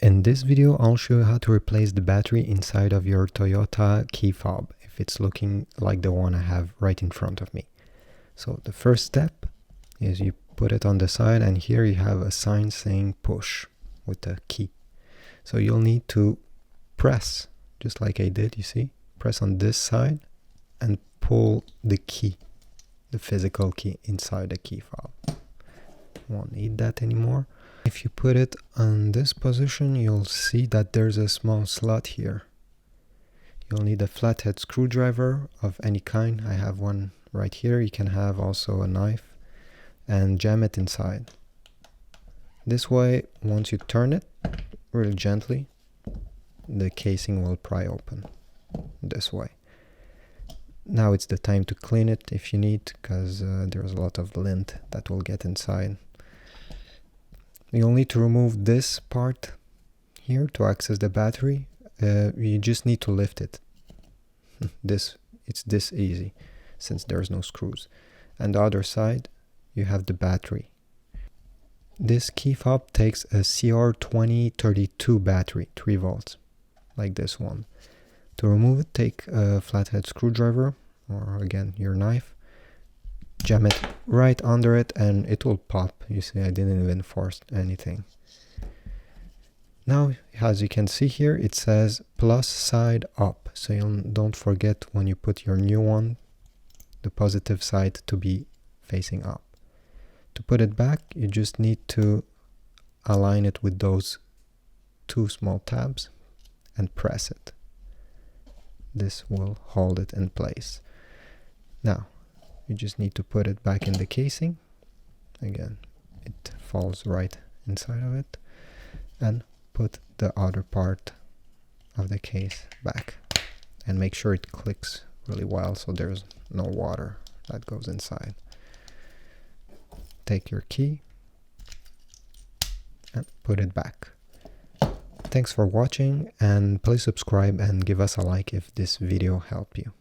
In this video, I'll show you how to replace the battery inside of your Toyota key fob if it's looking like the one I have right in front of me. So the first step is you put it on the side, and here you have a sign saying push with the key. So you'll need to press, just like I did, you see? Press on this side and pull the key, the physical key inside the key fob. Won't need that anymore. If you put it on this position, you'll see that there's a small slot here. You'll need a flathead screwdriver of any kind. I have one right here. You can have also a knife and jam it inside. This way, once you turn it really gently, the casing will pry open this way. Now it's the time to clean it if you need, because there's a lot of lint that will get inside. You'll need to remove this part here to access the battery. You just need to lift it. It's this easy, since there's no screws. And the other side, you have the battery. This key fob takes a CR2032 battery, 3 volts, like this one. To remove it, take a flathead screwdriver, or again, your knife. Jam it right under it and it will pop. You see, I didn't even force anything. Now, as you can see here, it says plus side up. So you don't forget when you put your new one, the positive side to be facing up. To put it back, you just need to align it with those 2 small tabs and press it. This will hold it in place. Now, you just need to put it back in the casing. Again, it falls right inside of it. And put the other part of the case back. And make sure it clicks really well so there's no water that goes inside. Take your key and put it back. Thanks for watching, and please subscribe and give us a like if this video helped you.